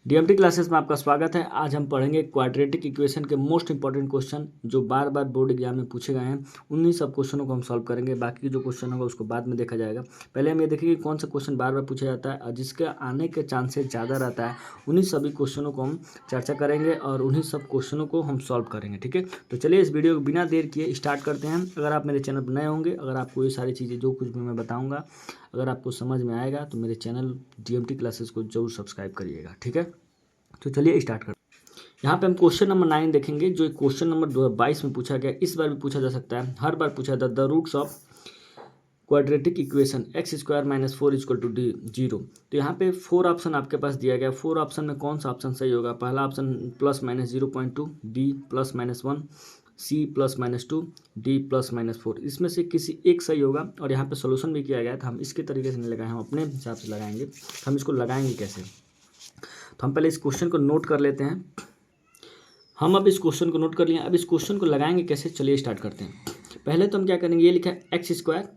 DMT classes में आपका स्वागत है। आज हम पढ़ेंगे क्वाड्रेटिक इक्वेशन के मोस्ट इंपॉर्टेंट क्वेश्चन जो बार बार बोर्ड एग्जाम में पूछे गए हैं। उन्हीं सब क्वेश्चनों को हम सॉल्व करेंगे। बाकी जो क्वेश्चन होगा उसको बाद में देखा जाएगा। पहले हम ये देखेंगे कौन सा क्वेश्चन बार बार पूछा जाता है और जिसके आने के चांसेस ज़्यादा रहता है, उन्हीं सभी क्वेश्चनों को हम चर्चा करेंगे और उन्हीं सब क्वेश्चनों को हम सॉल्व करेंगे। ठीक है, तो चलिए इस वीडियो को बिना देर किए स्टार्ट करते हैं। अगर आप मेरे चैनल पर नए होंगे, अगर आपको ये सारी चीज़ें जो कुछ भी मैं बताऊँगा अगर आपको समझ में आएगा तो मेरे चैनल डीएमटी क्लासेस को जरूर सब्सक्राइब करिएगा। ठीक है, तो चलिए स्टार्ट करते हैं। यहाँ पे हम क्वेश्चन नंबर 9 देखेंगे जो क्वेश्चन नंबर 2022 में पूछा गया। इस बार भी पूछा जा सकता है, हर बार पूछा था। The roots of quadratic equation X square minus 4 equal to zero. तो यहाँ पे 4 ऑप्शन आपके पास दिया गया। 4 ऑप्शन में कौन सा ऑप्शन सही होगा? पहला option plus minus 0.2, D plus minus 1, C plus minus 2, D plus minus 4। इसमें से किसी एक सही होगा। और यहाँ पे सोल्यूशन भी किया गया था। हम इसके तरीके से नहीं लगाए, हम अपने हिसाब से लगाएंगे। हम इसको लगाएंगे कैसे? तो हम पहले इस क्वेश्चन को नोट कर लेते हैं। हम अब इस क्वेश्चन को नोट कर लिए। अब इस क्वेश्चन को लगाएंगे कैसे, चलिए स्टार्ट करते हैं। पहले तो हम क्या करेंगे, ये लिखा है एक्स स्क्वायर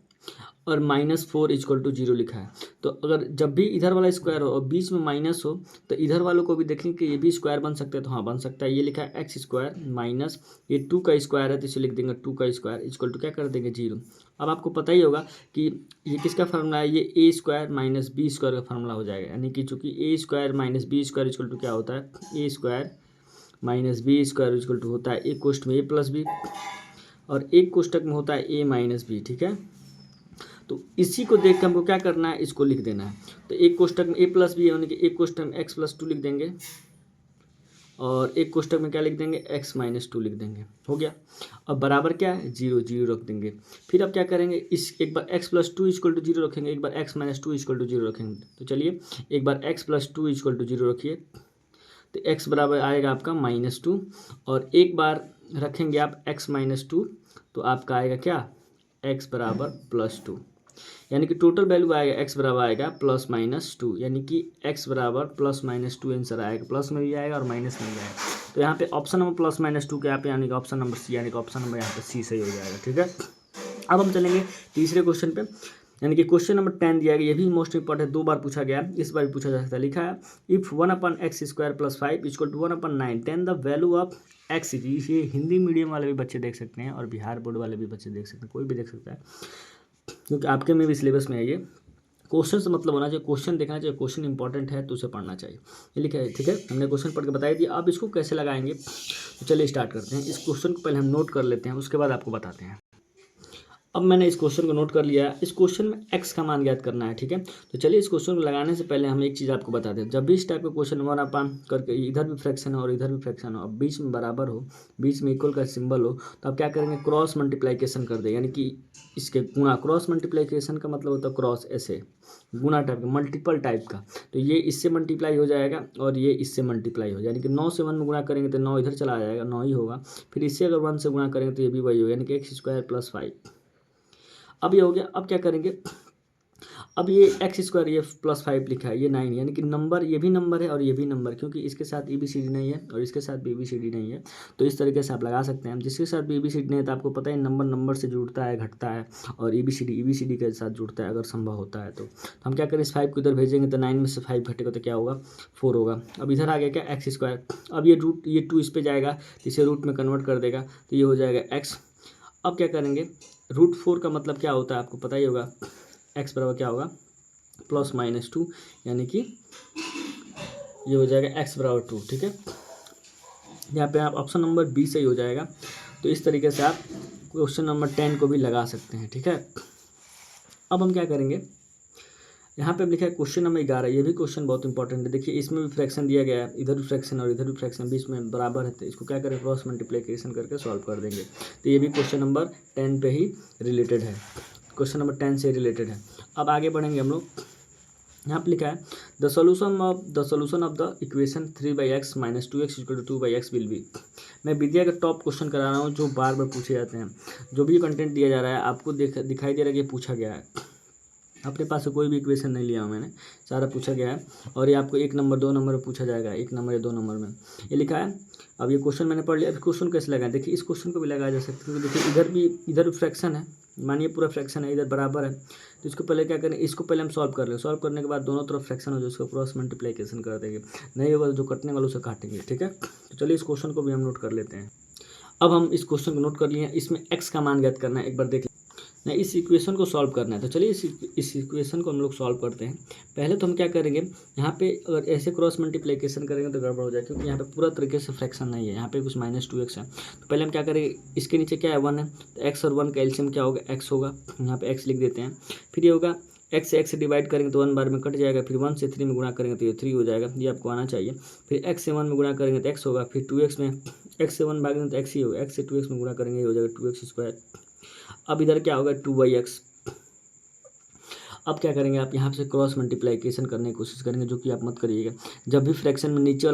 और माइनस 4 इक्वल टू जीरो लिखा है। तो अगर जब भी इधर वाला स्क्वायर हो और बीच में माइनस हो तो इधर वालों को भी देखेंगे कि ये भी स्क्वायर बन सकता है। तो हाँ, बन सकता है। ये लिखा है एक्स स्क्वायर माइनस ये 2 का स्क्वायर है तो इसे लिख देंगे 2 का स्क्वायर इक्वल टू क्या कर देंगे, जीरो। अब आपको पता ही होगा कि ये किसका फार्मूला है, ये A square minus B square का फार्मूला हो जाएगा। यानी कि चूंकि A square minus B square equal to क्या होता है, A square minus B square equal to होता है एक कोष्ठ में ए प्लस बी और एक कोष्ठक में होता है ए माइनस बी। ठीक है, तो इसी को देख के हमको क्या करना है, इसको लिख देना है। तो एक कोष्ठक में ए प्लस बी है, यानी कि एक कोष्ठक में एक्स प्लस 2 लिख देंगे और एक कोष्ठक में क्या लिख देंगे, एक्स माइनस 2 लिख देंगे। हो गया। अब बराबर क्या है, जीरो, जीरो रख देंगे। फिर अब क्या करेंगे, इस एक बार X plus 2 equal to zero रखेंगे, एक बार X minus 2 equal to zero रखेंगे। तो चलिए एक बार X plus 2 equal to zero रखिए तो एक्स बराबर आएगा आपका -2 और एक बार रखेंगे आप एक्स माइनस 2 तो आपका आएगा क्या, एक्स बराबर +2। यानी कि टोटल वैल्यू आएगा एक्स बराबर आएगा +-2। यानी कि एक्स बराबर +-2 आंसर आएगा। प्लस में भी आएगा और माइनस में भी आएगा। तो यहाँ पे ऑप्शन नंबर +-2 के यहाँ पे यानी कि ऑप्शन नंबर सी, यानी कि ऑप्शन नंबर यहाँ पे सी सही हो जाएगा। ठीक है, अब हम चलेंगे तीसरे क्वेश्चन पे। यानी कि क्वेश्चन नंबर 10 दिया गया। ये भी मोस्ट इंपॉर्टेंट, 2 बार पूछा गया, इस बार भी पूछा जा सकता है। लिखा है if 1/x square plus 5 equal to 1/9 then the value of X is. ये हिंदी मीडियम वाले भी बच्चे देख सकते हैं और बिहार बोर्ड वाले भी बच्चे देख सकते हैं, कोई भी देख सकता है क्योंकि आपके में भी सिलेबस में है। ये क्वेश्चन से मतलब होना चाहिए, क्वेश्चन देखना चाहिए, क्वेश्चन इंपॉर्टेंट है तो उसे पढ़ना चाहिए। ये लिखा है। ठीक है, हमने क्वेश्चन पढ़ के बताई दिया। अब इसको कैसे लगाएंगे तो चलिए स्टार्ट करते हैं। इस क्वेश्चन को पहले हम नोट कर लेते हैं, उसके बाद आपको बताते हैं। अब मैंने इस क्वेश्चन को नोट कर लिया है। इस क्वेश्चन में x का मान ज्ञात करना है। ठीक है, तो चलिए इस क्वेश्चन को लगाने से पहले हम एक चीज़ आपको बता दें। जब भी इस टाइप का क्वेश्चन 1/, करके इधर भी फ्रैक्शन हो और इधर भी फ्रैक्शन हो, अब बीच में बराबर हो, बीच में इक्वल का सिंबल हो, तो आप क्या करेंगे, क्रॉस मल्टीप्लाइकेशन कर दे। यानी कि इसके गुणा, क्रॉस मल्टीप्लाइकेशन का मतलब होता है क्रॉस, ऐसे गुणा टाइप का, मल्टीपल टाइप का। तो ये इससे मल्टीप्लाई हो जाएगा और ये इससे मल्टीप्लाई हो जाएगा। यानी कि 9 से 1 में गुणा करेंगे तो 9 इधर चला जाएगा, 9 ही होगा। फिर इससे अगर 1 से गुणा करेंगे तो ये भी वही होगा, यानी कि एक्स स्क्वायर प्लस 5। अब ये हो गया। अब क्या करेंगे, अब ये एक्स स्क्वायर ये +5 लिखा है, ये 9, यानी कि नंबर, ये भी नंबर है और ये भी नंबर, क्योंकि इसके साथ ABCD नहीं है और इसके साथ ABCD नहीं है। तो इस तरीके से आप लगा सकते हैं। जिसके साथ ABCD नहीं है तो आपको पता है नंबर नंबर से जुड़ता है, घटता है, और ABCD के साथ जुड़ता है अगर संभव होता है। तो हम क्या करें, इस 5 को इधर भेजेंगे तो 9 में से 5 घटेगा तो क्या होगा, 4 होगा। अब इधर आ गया क्या, एक्स स्क्वायर। अब ये रूट, ये 2 इस पर जाएगा, इसे रूट में कन्वर्ट कर देगा तो ये हो जाएगा एक्स। अब क्या करेंगे, √4 का मतलब क्या होता है आपको पता ही होगा, x बराबर क्या होगा, +-2, यानी कि ये हो जाएगा x बराबर 2। ठीक है, यहाँ पे आप ऑप्शन नंबर बी सही हो जाएगा। तो इस तरीके से आप क्वेश्चन नंबर 10 को भी लगा सकते हैं। ठीक है, अब हम क्या करेंगे, यहाँ पे लिखा है क्वेश्चन नंबर 11। ये भी क्वेश्चन बहुत इंपॉर्टेंट है। देखिए इसमें भी फ्रैक्शन दिया गया है, इधर भी फ्रैक्शन और इधर भी फ्रैक्शन, बीच में बराबर है। तो इसको क्या करें, क्रॉस मल्टीप्लिकेशन करके सॉल्व कर देंगे। तो ये भी क्वेश्चन नंबर 10 पे ही रिलेटेड है, क्वेश्चन नंबर 10 से रिलेटेड है। अब आगे बढ़ेंगे हम लोग। यहाँ पे लिखा है the solution of the equation 3/x - 2x = 2/x will be. मैं विद्या का टॉप क्वेश्चन करा रहा हूँ जो बार बार पूछे जाते हैं। जो भी कंटेंट दिया जा रहा है आपको दिखाई दे रहा है कि पूछा गया है। अपने पास से कोई भी इक्वेशन नहीं लिया हूँ मैंने, सारा पूछा गया है। और ये आपको 1 नंबर 2 नंबर में पूछा जाएगा, 1 नंबर या 2 नंबर में ये लिखा है। अब ये क्वेश्चन मैंने पढ़ लिया। अब क्वेश्चन कैसे लगाएं, देखिए इस क्वेश्चन को भी लगाया जा सकता है, क्योंकि देखिए इधर भी फ्रैक्शन है, मानिए पूरा फ्रैक्शन है, इधर बराबर है, तो इसको पहले क्या करें, इसको पहले हम सॉल्व कर लें। सॉल्व करने के बाद दोनों तरफ फ्रैक्शन हो जाए उसको क्रॉस मल्टीप्लिकेशन कर देंगे, नहीं होगा तो जो कटने वाला उसे काटेंगे। ठीक है, तो चलिए इस क्वेश्चन को भी हम नोट कर लेते हैं। अब हम इस क्वेश्चन को नोट कर लिए, इसमें x का मान ज्ञात करना है, एक बार देख नहीं, इस इक्वेशन को सॉल्व करना है। तो चलिए इस इक्वेशन को हम लोग सॉल्व करते हैं। पहले तो हम क्या करेंगे, यहाँ पे अगर ऐसे क्रॉस मल्टीप्लिकेशन करेंगे तो गड़बड़ हो जाए, क्योंकि यहाँ पे पूरा तरीके से फ्रैक्शन नहीं है, यहाँ पे कुछ -2x है। तो पहले हम क्या करेंगे, इसके नीचे क्या है 1 है, तो x और 1 का एलसीएम क्या होगा, x होगा, यहाँ पे x लिख देते हैं। फिर ये होगा x से x से डिवाइड करेंगे तो 1 बार में कट जाएगा, फिर 1 से 3 में गुणा करेंगे तो ये 3 हो जाएगा, ये आपको आना चाहिए। फिर x से 1 में गुणा करेंगे तो x होगा, फिर 2x में x से 1 भागेंगे तो x ही होगा, x से 2x में गुणा करेंगे ये हो जाएगा 2x²। अब इधर क्या होगा 2x। अब क्या करेंगे, आप यहाँ से क्रॉस मल्टीप्लिकेशन करने की कोशिश करेंगे, जो कि आप मत करिएगा। जब भी फ्रैक्शन में नीचे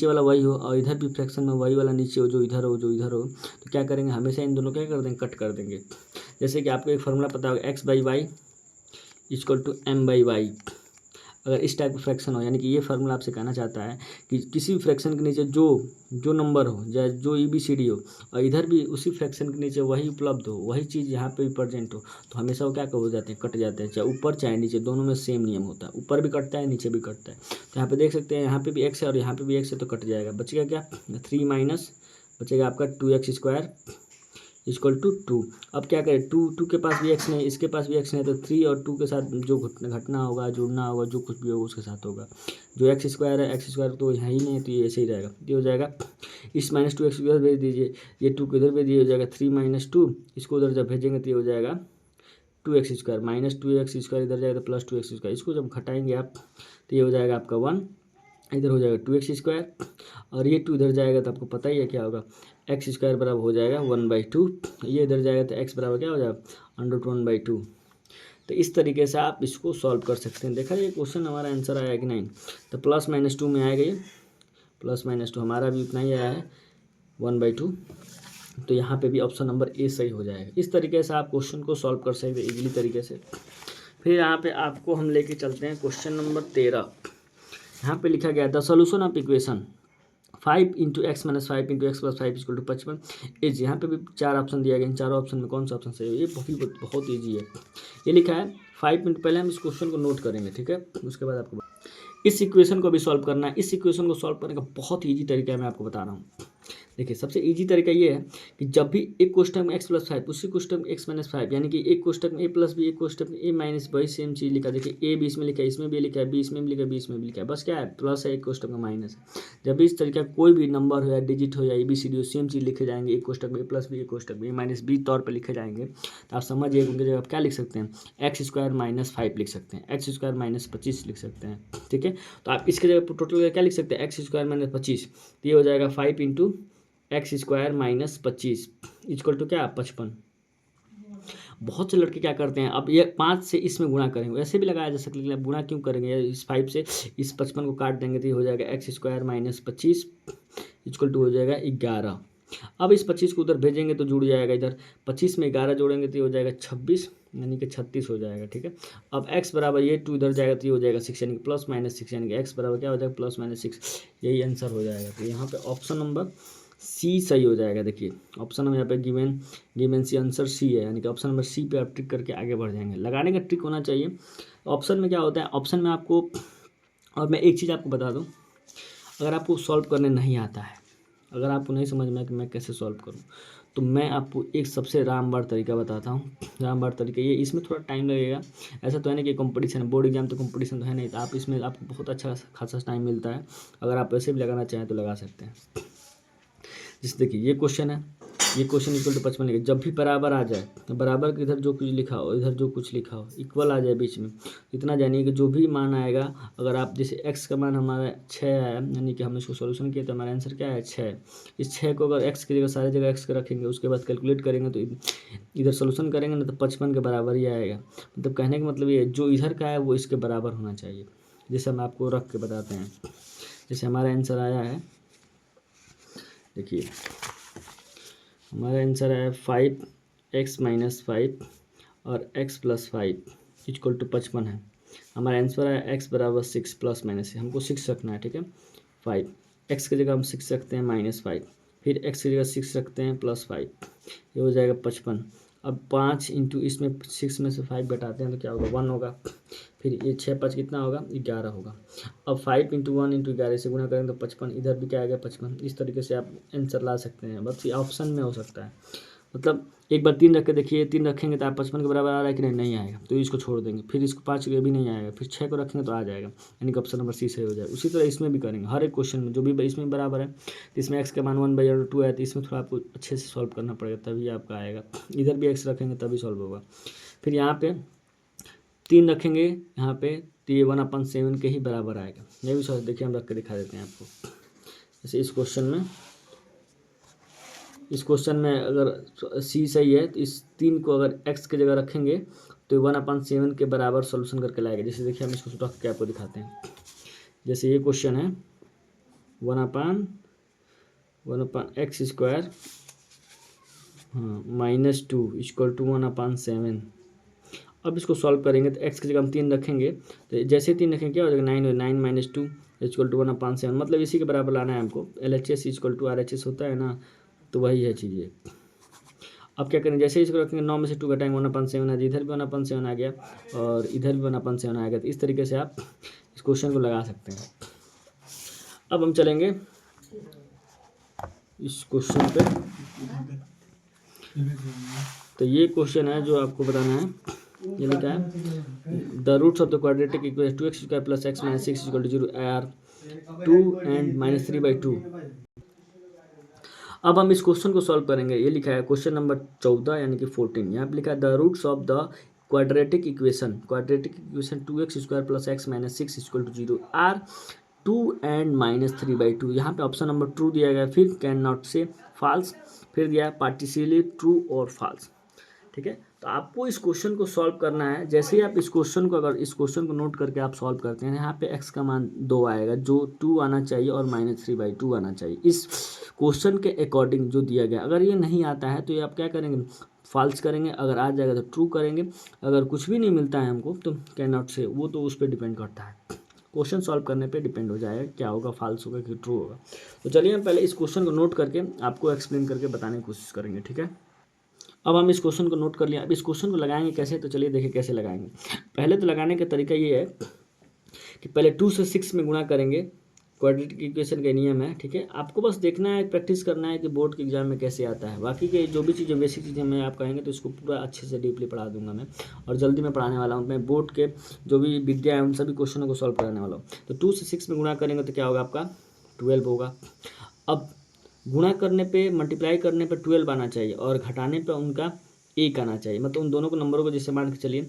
वाला वही हो और इधर भी फ्रैक्शन में वही वाला नीचे हो, जो इधर हो, तो क्या करेंगे, हमेशा इन दोनों क्या कर देंगे, कट कर देंगे। जैसे कि आपको एक फार्मूला पता होगा, x/y = m/y। अगर इस टाइप का फ्रैक्शन हो, यानी कि ये फार्मूला आपसे कहना चाहता है कि किसी भी फ्रैक्शन के नीचे जो नंबर हो, या जो ABCD हो, और इधर भी उसी फ्रैक्शन के नीचे वही उपलब्ध हो, वही चीज़ यहाँ पे भी प्रेजेंट हो, तो हमेशा वो क्या हो जाते हैं, कट जाते हैं, चाहे ऊपर चाहे नीचे, दोनों में सेम नियम होता है, ऊपर भी कटता है नीचे भी कटता है। तो यहाँ पे देख सकते हैं, यहाँ पे भी x है और यहाँ पे भी x है, तो कट जाएगा, बचेगा क्या 3 माइनस बचेगा आपका 2x² = 2। अब क्या करें, 2 के पास भी x नहीं, इसके पास भी x नहीं, तो 3 और 2 के साथ जो घटना होगा, जुड़ना होगा, जो कुछ भी होगा उसके साथ होगा। जो x² है, x² तो यहाँ ही नहीं है, तो ये ऐसे ही रहेगा, ये हो जाएगा। इस -2x इधर भेज दीजिए, ये 2 को इधर भेज दिए, हो जाएगा 3 - 2, इसको उधर जब भेजेंगे तो ये हो जाएगा 2x² -2x² इधर जाएगा तो +2x²। इसको जब घटाएंगे आप तो ये हो जाएगा आपका 1, इधर हो जाएगा 2x², और ये 2 इधर जाएगा तो आपको पता ही है क्या होगा, x² बराबर हो जाएगा 1/2। ये इधर जाएगा तो x बराबर क्या हो जाएगा, √1/2। तो इस तरीके से आप इसको सॉल्व कर सकते हैं। देखा ये क्वेश्चन हमारा आंसर आया कि नहीं, तो +-2 में आएगा, ये +-2 हमारा भी उतना ही आया है 1/2। तो यहाँ पे भी ऑप्शन नंबर ए सही हो जाएगा। इस तरीके से आप क्वेश्चन को सॉल्व कर सकते हैं इजीली तरीके से। फिर यहाँ पे आपको हम लेके चलते हैं क्वेश्चन नंबर 13। यहाँ पे लिखा गया the solution of equation 5 × x - 5 × x + 5 = 55 is. यहाँ पे भी 4 ऑप्शन दिया गया, इन चारों ऑप्शन में कौन सा ऑप्शन सही है, ये बहुत ईजी है। ये लिखा है 5 मिनट पहले हम इस क्वेश्चन को नोट करेंगे, ठीक है, उसके बाद आपको इस इक्वेशन को भी सॉल्व करना है। इस इक्वेशन को सॉल्व करने का बहुत ईजी तरीका मैं आपको बता रहा हूँ। देखिए सबसे इजी तरीका ये है कि जब भी एक कोष्टक में x + 5 उसी कोष्टक में x - 5, यानी कि एक कोष्टक में a + b एक कोष्टक में a - वही सेम चीज़ लिखा। देखिए a b इसमें लिखा है, इसमें भी लिखा है, b इसमें भी लिखा है, b इसमें भी लिखा है, बस क्या है प्लस है, एक कोष्टक में माइनस है। जब भी इस तरीके का कोई भी नंबर हो या डिजिट हो या ABCD हो, सेम चीज़ लिखे जाएंगे, एक कोष्टक में a + b एक कोष्टक में a - b तौर पर लिखे जाएंगे, तो आप समझिए उनकी जगह आप क्या लिख सकते हैं, x² - 5 लिख सकते हैं, x² - 25 लिख सकते हैं, ठीक है। तो आप इसके जगह टोटल क्या लिख सकते हैं, x² - 25, तो ये हो जाएगा 5 × x² - 25 = क्या 55। बहुत से लड़के क्या करते हैं, अब ये 5 से इसमें गुणा करेंगे, वैसे भी लगाया जा सकता है, लेकिन गुणा क्यों करेंगे, इस 5 से इस 55 को काट देंगे तो ये हो जाएगा x² - 25 = हो जाएगा 11। अब इस 25 को उधर भेजेंगे तो जुड़ जाएगा, इधर 25 में 11 जोड़ेंगे तो ये हो जाएगा 26, यानी कि 36 हो जाएगा, ठीक है। अब x बराबर ये 2 इधर जाएगा तो ये हो जाएगा 6, यानी कि +-6, यानी कि x बराबर क्या हो जाएगा +-6, यही आंसर हो जाएगा। तो यहाँ पे ऑप्शन नंबर सी सही हो जाएगा। देखिए ऑप्शन नंबर यहाँ पे गिवन सी आंसर सी है, यानी कि ऑप्शन नंबर सी पे आप ट्रिक करके आगे बढ़ जाएंगे। लगाने का ट्रिक होना चाहिए। ऑप्शन में क्या होता है, ऑप्शन में आपको, और मैं एक चीज़ आपको बता दूँ, अगर आपको सॉल्व करने नहीं आता है, अगर आपको नहीं समझ में आए कि मैं कैसे सॉल्व करूं, तो मैं आपको एक सबसे रामबाण तरीका बताता हूं। रामबाण तरीका ये, इसमें थोड़ा टाइम लगेगा, ऐसा तो है नहीं कि कंपटीशन है, बोर्ड एग्जाम तो कंपटीशन तो है नहीं, तो आप इसमें आपको बहुत अच्छा खासा टाइम मिलता है। अगर आप वैसे भी लगाना चाहें तो लगा सकते हैं। जैसे देखिए ये क्वेश्चन है, ये क्वेश्चन = 55 लिखे, जब भी बराबर आ जाए, तो बराबर के इधर जो कुछ लिखा हो, इधर जो कुछ लिखा हो, इक्वल आ जाए बीच में, इतना जानिए कि जो भी मान आएगा, अगर आप जैसे x का मान हमारा 6 है, यानी कि हमने इसको सॉल्यूशन किया तो हमारा आंसर क्या है 6। इस 6 को अगर x की जगह सारी जगह x के रखेंगे, उसके बाद कैलकुलेट करेंगे तो इधर सोल्यूशन करेंगे ना तो 55 के बराबर ही आएगा। मतलब कहने का मतलब ये जो इधर का है वो इसके बराबर होना चाहिए। जैसे हम आपको रख के बताते हैं, जैसे हमारा आंसर आया है, देखिए हमारा आंसर है 5x - 5 और x + 5 = 55 है। हमारा आंसर है x बराबर 6 ± हमको 6 रखना है, ठीक है। 5 x की जगह हम 6 रखते हैं -5, फिर x की जगह 6 रखते हैं +5, ये हो जाएगा 55। अब 5 इंटू इसमें 6 में से 5 घटाते हैं तो क्या होगा 1 होगा। फिर ये 6 5 कितना होगा 11 होगा। अब 5 इंटू 1 इंटू 11 से गुना करेंगे तो 55, इधर भी क्या आ गया 55। इस तरीके से आप आंसर ला सकते हैं, बस ये ऑप्शन में हो सकता है। मतलब एक बार 3 रख के देखिए, 3 रखेंगे तो आप 55 के बराबर आ रहा है कि नहीं, नहीं आएगा तो इसको छोड़ देंगे। फिर इसको 5 के भी नहीं आएगा, फिर 6 को रखेंगे तो आ जाएगा, यानी कि ऑप्शन नंबर सी सही हो जाएगा। उसी तरह इसमें भी करेंगे, हर एक क्वेश्चन में जो भी इसमें बराबर है तो इसमें एक्स का मान 1/2 है, तो इसमें थोड़ा आपको अच्छे से सॉल्व करना पड़ेगा तभी आपका आएगा। इधर भी एक्स रखेंगे तभी सॉल्व होगा। फिर यहाँ पे 3 रखेंगे यहाँ पे तो ये 1/7 के ही बराबर आएगा। ये भी सॉल्व देखिए, हम रख के दिखा देते हैं आपको। जैसे इस क्वेश्चन में अगर सी सही है तो इस 3 को अगर एक्स की जगह रखेंगे तो 1/7 के बराबर सॉल्यूशन करके लाएगा। जैसे देखिए हम इसको रख के आपको दिखाते हैं। जैसे ये क्वेश्चन है 1/(x²) -2 = 1/7। अब इसको सॉल्व करेंगे तो एक्स की जगह हम 3 रखेंगे तो जैसे 3 रखेंगे क्या हो जाएगा 9 9 - 2 = 1/7, मतलब इसी के बराबर लाना है हमको। LHS = RHS होता है ना, तो वही है चीज़ ये। अब क्या करेंगे, जैसे इसको रखेंगे 9 में से 2 घटाएंगे 1/7 आ, इधर भी 1/7 आ गया और इधर भी 1/7 आ गया। तो इस तरीके से आप इस क्वेश्चन को लगा सकते हैं। अब हम चलेंगे इस क्वेश्चन पे। तो ये क्वेश्चन है जो आपको बताना है, ये लिखा है the roots of the quadratic equation 2x² + x - 6 = 0 are 2 and -3/2। अब हम इस क्वेश्चन को सॉल्व करेंगे। ये लिखा है क्वेश्चन नंबर 14 यानी कि 14। यहाँ पे लिखा है the roots of the quadratic equation 2x² + x - 6 = 0 are 2 and -3/2। यहाँ पे ऑप्शन नंबर ट्रू दिया गया, फिर कैन नॉट से फॉल्स, फिर दिया है पार्टिशियली ट्रू और फॉल्स। ठीक है, तो आपको इस क्वेश्चन को सॉल्व करना है। जैसे ही आप इस क्वेश्चन को अगर इस क्वेश्चन को नोट करके आप सॉल्व करते हैं, यहाँ पे x का मान 2 आएगा, जो 2 आना चाहिए और -3/2 आना चाहिए इस क्वेश्चन के अकॉर्डिंग जो दिया गया। अगर ये नहीं आता है तो ये आप क्या करेंगे, फॉल्स करेंगे, अगर आ जाएगा तो ट्रू करेंगे, अगर कुछ भी नहीं मिलता है हमको तो कैन नॉट से, वो तो उस पर डिपेंड करता है, क्वेश्चन सॉल्व करने पे डिपेंड हो जाएगा क्या होगा, फॉल्स होगा कि ट्रू होगा। तो चलिए हम पहले इस क्वेश्चन को नोट करके आपको एक्सप्लेन करके बताने की कोशिश करेंगे। ठीक है, अब हम इस क्वेश्चन को नोट कर लिया। अब इस क्वेश्चन को लगाएंगे कैसे, तो चलिए देखिए कैसे लगाएंगे। पहले तो लगाने का तरीका ये है कि पहले 2 से 6 में गुणा करेंगे, क्वाड्रेटिक इक्वेशन का नियम है। ठीक है, आपको बस देखना है, प्रैक्टिस करना है कि बोर्ड के एग्जाम में कैसे आता है। बाकी के जो भी चीज़ें बेसिक चीज़ें मैं आप कहेंगे तो इसको पूरा अच्छे से डीपली पढ़ा दूंगा मैं, और जल्दी मैं पढ़ाने वाला हूँ। मैं बोर्ड के जो भी विद्या है उन सभी क्वेश्चनों को सॉल्व कराने वाला हूँ। तो 2 से 6 में गुणा करेंगे तो क्या होगा आपका 12 होगा। अब गुणा करने पे, मल्टीप्लाई करने पे 12 आना चाहिए और घटाने पे उनका 1 आना चाहिए। मतलब उन दोनों को नंबरों को जैसे मान के चलिए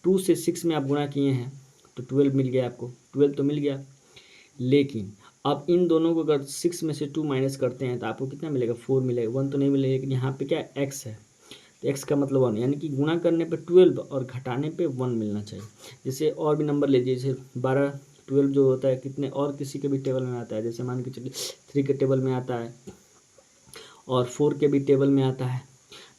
2 से 6 में आप गुणा किए हैं तो 12 मिल गया आपको, 12 तो मिल गया। लेकिन अब इन दोनों को अगर 6 में से 2 माइनस करते हैं तो आपको कितना मिलेगा, 4 मिलेगा। 1 तो नहीं मिलेगा, लेकिन यहाँ पे क्या x है, तो x का मतलब 1, यानी कि गुणा करने पे 12 और घटाने पे 1 मिलना चाहिए। जैसे और भी नंबर लीजिए, जैसे 12 12 जो होता है कितने और किसी के भी टेबल में आता है, जैसे मान के चलिए 3 के टेबल में आता है और 4 के भी टेबल में आता है।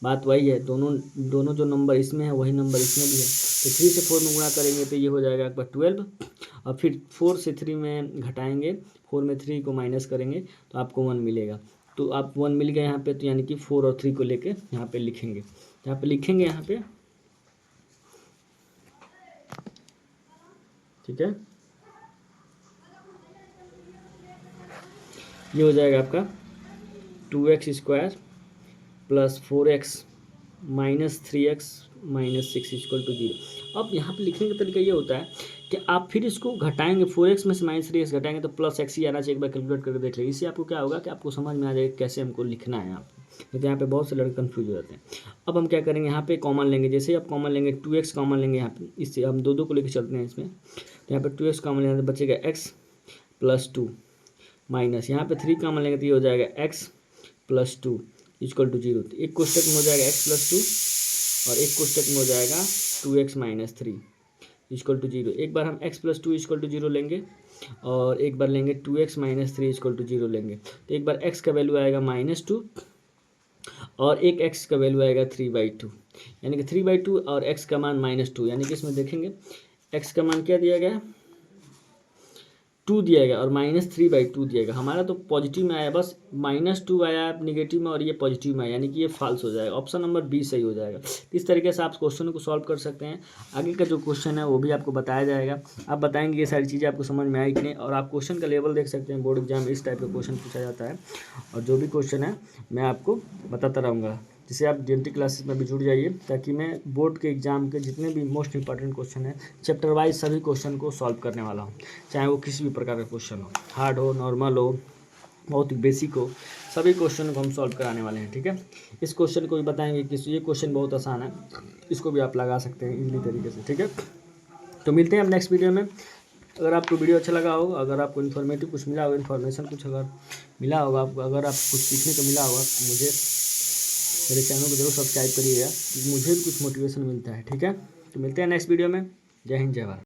बात वही है, दोनों जो नंबर इसमें है वही नंबर इसमें भी है। तो 3 से 4 में गुणा करेंगे तो ये हो जाएगा आपका 12, और फिर 4 से 3 में घटाएंगे, 4 में 3 को माइनस करेंगे तो आपको 1 मिलेगा। तो आप 1 मिल गया यहाँ पे, तो यानी कि 4 और 3 को लेके यहाँ पे लिखेंगे, यहाँ पे ठीक है। ये हो जाएगा आपका 2x² + 4x - 3x - 6 = 0। अब यहाँ पे लिखने का तरीका ये होता है कि आप फिर इसको घटाएंगे, 4x में से -3x घटाएंगे तो +x ही आना चाहिए। एक बार कैलकुलेट करके देख लीजिए, इससे आपको क्या होगा कि आपको समझ में आ जाएगा कैसे हमको लिखना है। आप तो यहाँ पे बहुत से लड़के कन्फ्यूज हो जाते हैं। अब हम क्या करेंगे, यहाँ पे कॉमन लेंगे। जैसे ही आप कॉमन लेंगे 2x कॉमन लेंगे, यहाँ पे इससे हम दो को लेकर चलते हैं इसमें। तो यहाँ पे 2x कॉमन लेंगे तो बचेगा x + 2 माइनस, यहाँ पे 3 कॉमन लेंगे तो ये हो जाएगा x + 2 = 0। तो एक कोष्टक में हो जाएगा x + 2 और एक कोष्टक में हो जाएगा 2x - 3 = 0। एक बार हम x + 2 = 0 लेंगे और एक बार लेंगे 2x - 3 = 0 लेंगे। तो एक बार x का वैल्यू आएगा -2 और एक x का वैल्यू आएगा 3/2, यानी कि 3/2 और x का मान -2, यानी कि इसमें देखेंगे x का मान क्या दिया गया, 2 दिया गया और -3/2 दिया गया। हमारा तो पॉजिटिव में आया, बस -2 आया निगेटिव में और ये पॉजिटिव में आया, यानी कि ये फॉल्स हो जाएगा। ऑप्शन नंबर बी सही हो जाएगा। इस तरीके से आप क्वेश्चन को सॉल्व कर सकते हैं। आगे का जो क्वेश्चन है वो भी आपको बताया जाएगा। आप बताएंगे ये सारी चीज़ें आपको समझ में आई कि नहीं, और आप क्वेश्चन का लेवल देख सकते हैं। बोर्ड एग्जाम में इस टाइप का क्वेश्चन पूछा जाता है, और जो भी क्वेश्चन है मैं आपको बताता रहूँगा। जिससे आप DMT क्लासेस में भी जुड़ जाइए, ताकि मैं बोर्ड के एग्जाम के जितने भी मोस्ट इंपॉर्टेंट क्वेश्चन है चैप्टर वाइज सभी क्वेश्चन को सॉल्व करने वाला हूँ, चाहे वो किसी भी प्रकार का क्वेश्चन हो, हार्ड हो, नॉर्मल हो, बहुत ही बेसिक हो, सभी क्वेश्चन को हम सॉल्व कराने वाले हैं। ठीक है, इस क्वेश्चन को भी बताएंगे कि ये क्वेश्चन बहुत आसान है, इसको भी आप लगा सकते हैं इजीली तरीके से। ठीक है, तो मिलते हैं अब नेक्स्ट वीडियो में। अगर आपको वीडियो अच्छा लगा हो, अगर आपको इन्फॉर्मेटिव कुछ मिला होगा, इन्फॉर्मेशन कुछ अगर मिला होगा आपको, अगर आप कुछ सीखने को मिला होगा, तो मुझे मेरे चैनल को जरूर सब्सक्राइब करिएगा, मुझे भी कुछ मोटिवेशन मिलता है। ठीक है, तो मिलते हैं नेक्स्ट वीडियो में। जय हिंद, जय भारत।